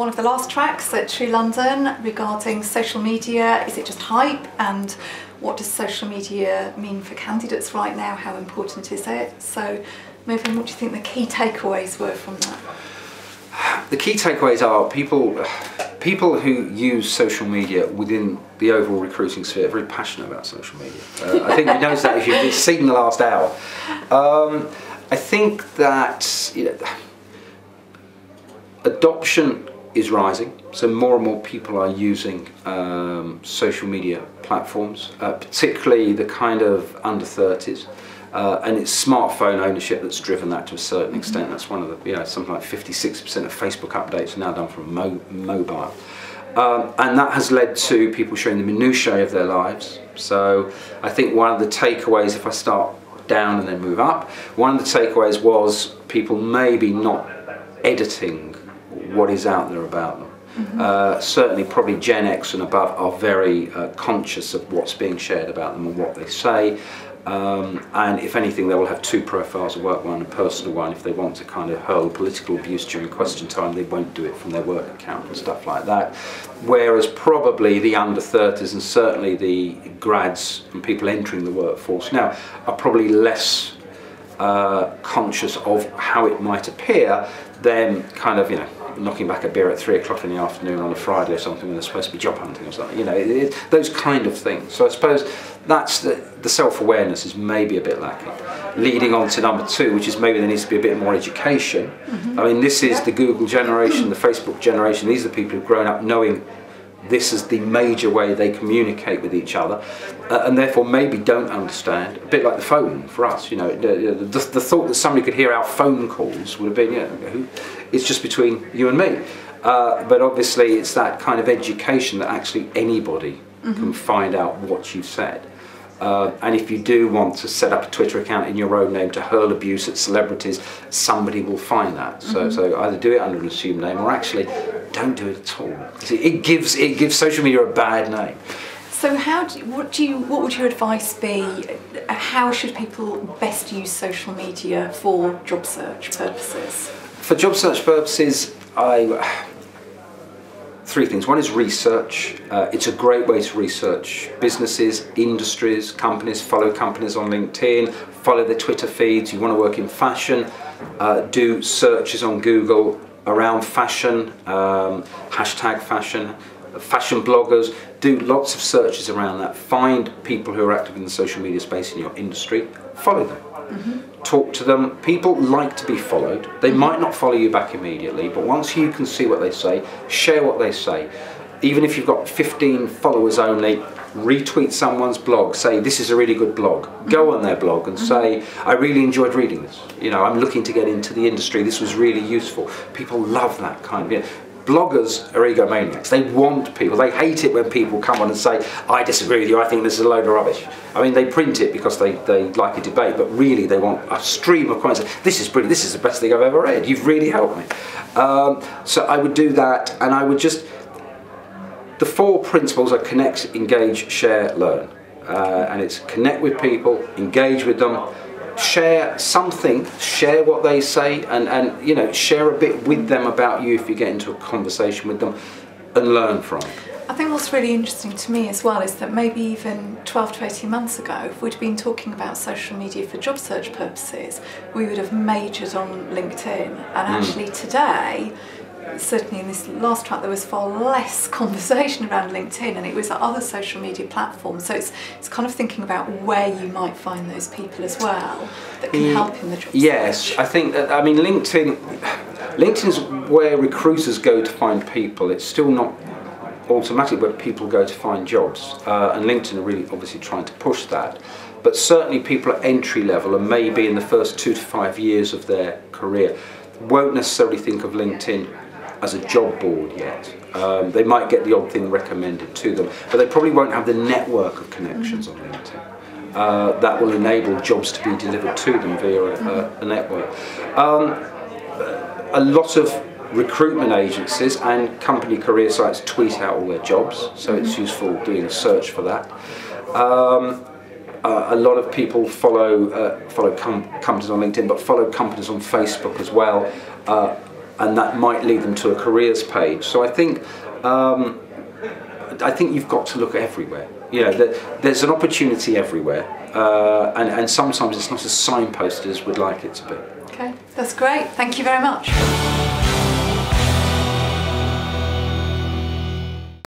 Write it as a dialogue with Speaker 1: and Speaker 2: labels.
Speaker 1: one of the last tracks at True London regarding social media. Is it just hype? And what does social media mean for candidates right now? How important is it? So, Mervyn, what do you think the key takeaways were from that?
Speaker 2: The key takeaways are people who use social media within the overall recruiting sphere are very passionate about social media. I think you noticed that if you've seen the last hour. I think that adoption is rising, so more and more people are using social media platforms, particularly the kind of under 30s. And it's smartphone ownership that's driven that to a certain extent. That's one of the, something like 56% of Facebook updates are now done from mobile. And that has led to people showing the minutiae of their lives. So I think one of the takeaways, if I start down and then move up, one of the takeaways was people maybe not editing what is out there about them. Certainly probably Gen X and above are very conscious of what's being shared about them and what they say. And if anything, they will have two profiles, a work one and a personal one. If they want to kind of hurl political abuse during question time, they won't do it from their work account and stuff like that. Whereas probably the under 30s and certainly the grads and people entering the workforce now are probably less conscious of how it might appear than kind of, knocking back a beer at 3 o'clock in the afternoon on a Friday or something when they're supposed to be job hunting or something, those kind of things. So I suppose that's the self-awareness is maybe a bit lacking. Leading on to number 2, which is maybe there needs to be a bit more education. I mean, this is the Google generation, the Facebook generation. These are the people who've grown up knowing this is the major way they communicate with each other, and therefore maybe don't understand, a bit like the phone for us, the thought that somebody could hear our phone calls would have been, it's just between you and me. But obviously it's that kind of education that actually anybody can find out what you've said. And if you do want to set up a Twitter account in your own name to hurl abuse at celebrities, somebody will find that. So either do it under an assumed name or actually don't do it at all. It gives social media a bad name.
Speaker 1: So what would your advice be? How should people best use social media for job search purposes?
Speaker 2: For job search purposes, three things. One is research. It's a great way to research businesses, industries, companies. Follow companies on LinkedIn, follow their Twitter feeds. You want to work in fashion, do searches on Google around fashion, hashtag fashion, fashion bloggers. Do lots of searches around that. Find people who are active in the social media space in your industry. Follow them. Talk to them. People like to be followed. They might not follow you back immediately, but once you can see what they say, share what they say. Even if you've got 15 followers only, retweet someone's blog, say this is a really good blog. Go on their blog and say, I really enjoyed reading this. I'm looking to get into the industry. This was really useful. People love that kind of. Bloggers are egomaniacs. They want people. They hate it when people come on and say, I disagree with you, I think this is a load of rubbish. I mean, they print it because they like a debate, but really they want a stream of comments. This is brilliant, this is the best thing I've ever read. You've really helped me. So I would do that, and I would the 4 principles are connect, engage, share, learn. And it's connect with people, engage with them, share something, share what they say, and share a bit with them about you if you get into a conversation with them, and learn from it.
Speaker 1: I think what's really interesting to me as well is that maybe even 12 to 18 months ago, if we'd been talking about social media for job search purposes, we would have majored on LinkedIn. And actually today, certainly in this last track, there was far less conversation around LinkedIn, and it was other social media platforms. So it's kind of thinking about where you might find those people as well that can help in the job search.
Speaker 2: I think that, LinkedIn's where recruiters go to find people. It's still not automatic where people go to find jobs, and LinkedIn are really obviously trying to push that. But certainly people at entry level, and maybe in the first 2 to 5 years of their career, won't necessarily think of LinkedIn as a job board yet. They might get the odd thing recommended to them, but they probably won't have the network of connections on LinkedIn that will enable jobs to be delivered to them via a network. A lot of recruitment agencies and company career sites tweet out all their jobs, so it's useful doing a search for that. A lot of people follow companies on LinkedIn, but follow companies on Facebook as well. and that might lead them to a careers page. So I think you've got to look everywhere. You know, there's an opportunity everywhere, and sometimes it's not as signposted as we'd like it to be.
Speaker 1: Okay, that's great. Thank you very much.